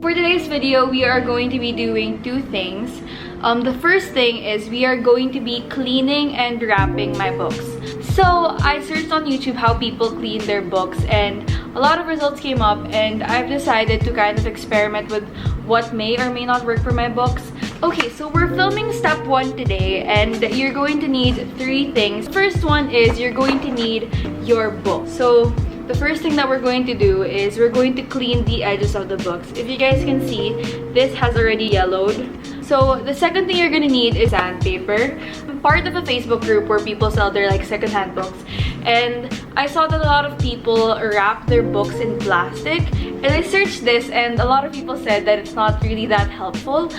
For today's video, we are going to be doing two things. The first thing is we are going to be cleaning and wrapping my books. So I searched on YouTube how people clean their books and a lot of results came up, and I've decided to kind of experiment with what may or may not work for my books. Okay, so we're filming step 1 today and you're going to need 3 things. First one is you're going to need your book. So the first thing that we're going to do is we're going to clean the edges of the books. If you guys can see, this has already yellowed. So the second thing you're gonna need is sandpaper. I'm part of a Facebook group where people sell their secondhand books, and I saw that a lot of people wrap their books in plastic, and I searched this and a lot of people said that it's not really that helpful,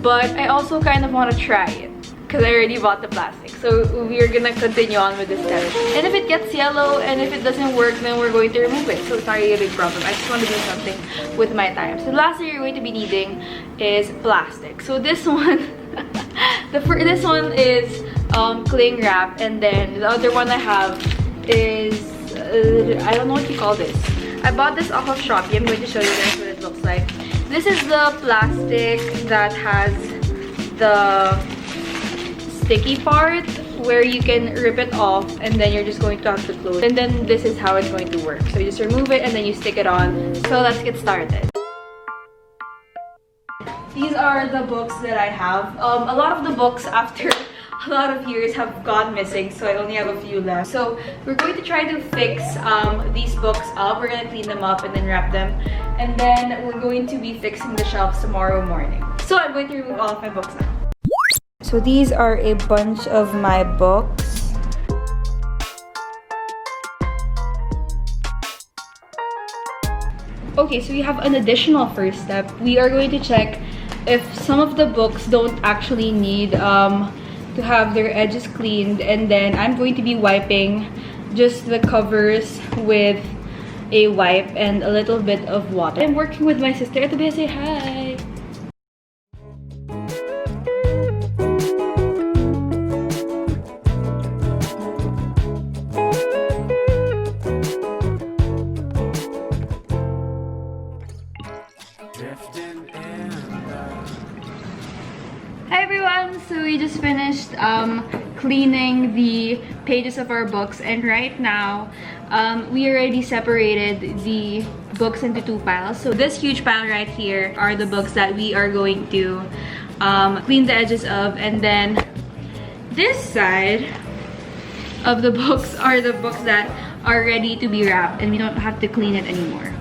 but I also kind of want to try it because I already bought the plastic. So we're gonna continue on with this step. And if it gets yellow and if it doesn't work, then we're going to remove it. So it's not really a big problem. I just want to do something with my time. So the last thing you're going to be needing is plastic. So this one, this one is cling wrap, and then the other one I have is I don't know what you call this. I bought this off of Shopee. I'm going to show you guys what it looks like. This is the plastic that has the sticky part where you can rip it off, and then you're just going to have to close. And then this is how it's going to work. So you just remove it and then you stick it on. So let's get started. These are the books that I have. A lot of the books after a lot of years have gone missing, so I only have a few left. So we're going to try to fix these books up. We're going to clean them up and then wrap them, and then we're going to be fixing the shelves tomorrow morning. So I'm going to remove all of my books now. So these are a bunch of my books. Okay, so we have an additional first step. We are going to check if some of the books don't actually need to have their edges cleaned, and then I'm going to be wiping just the covers with a wipe and a little bit of water. I'm working with my sister. Ito, say hi! Hi everyone! So we just finished cleaning the pages of our books, and right now we already separated the books into 2 piles. So this huge pile right here are the books that we are going to clean the edges of, and then this side of the books are the books that are ready to be wrapped and we don't have to clean it anymore.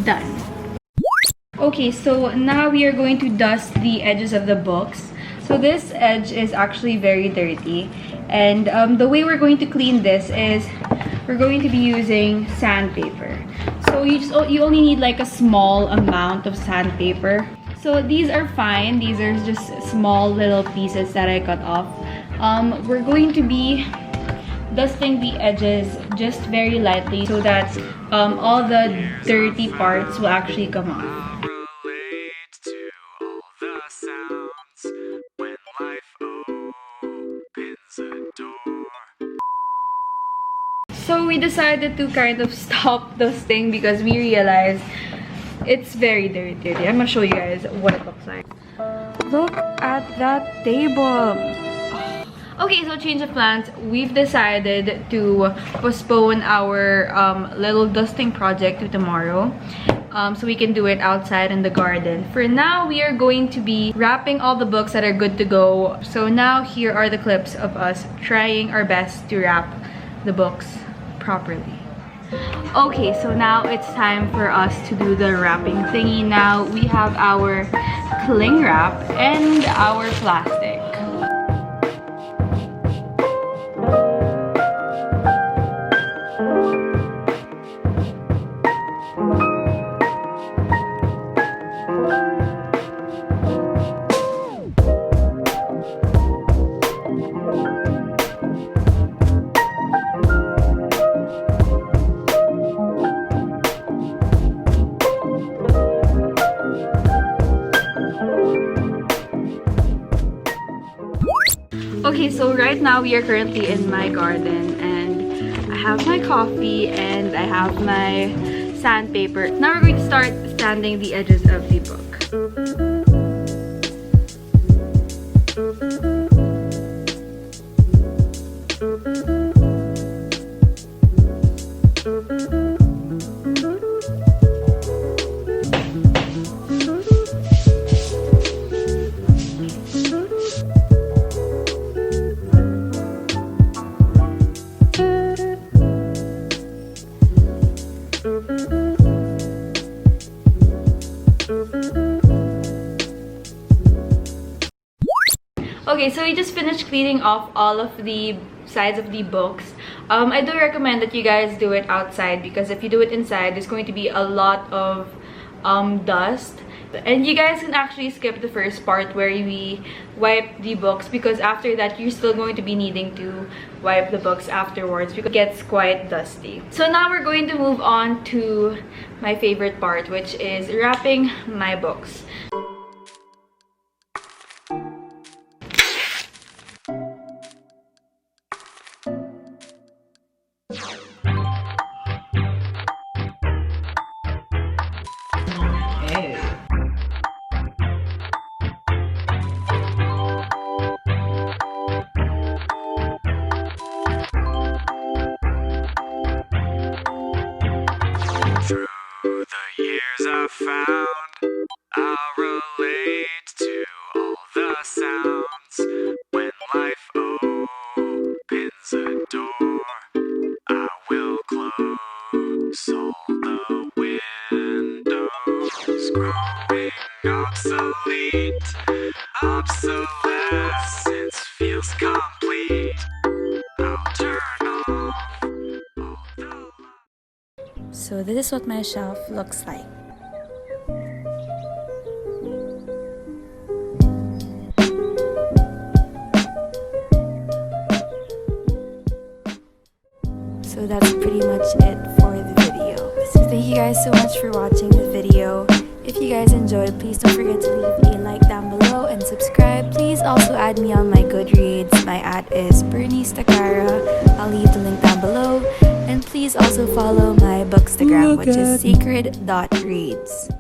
Done. Okay, so now we are going to dust the edges of the books. So this edge is actually very dirty, and the way we're going to clean this is we're going to be using sandpaper. So you only need a small amount of sandpaper. So these are fine. These are just small little pieces that I cut off. We're going to be dusting the edges just very lightly so that all the dirty parts will actually come off. So we decided to kind of stop dusting because we realized it's very dirty. I'm gonna show you guys what it looks like. Look at that table. Okay, so change of plans. We've decided to postpone our little dusting project to tomorrow, so we can do it outside in the garden. For now, we are going to be wrapping all the books that are good to go. So now here are the clips of us trying our best to wrap the books properly. Okay, so now it's time for us to do the wrapping thingy. Now we have our cling wrap and our plastic. Okay, so right now we are currently in my garden and I have my coffee and I have my sandpaper. Now we're going to start sanding the edges of the book. Okay, so we just finished cleaning off all of the sides of the books. I do recommend that you guys do it outside because if you do it inside, there's going to be a lot of dust. And you guys can actually skip the first part where we wipe the books because after that, you're still going to be needing to wipe the books afterwards because it gets quite dusty. So now we're going to move on to my favorite part, which is wrapping my books. Through the years I've found I'll relate to all the sounds. When life opens a door, I will close all the windows. Growing obsolete, obsolescence feels complete. I'll turn off all the So this is what my shelf looks like. So that's pretty much it for the video. So thank you guys so much for watching the video. If you guys enjoyed, please don't forget to leave a like down below and subscribe. Please also add me on my Goodreads. My ad is Bernice Takara. I'll leave the link down below. And please also follow my bookstagram, which is sacred.reads.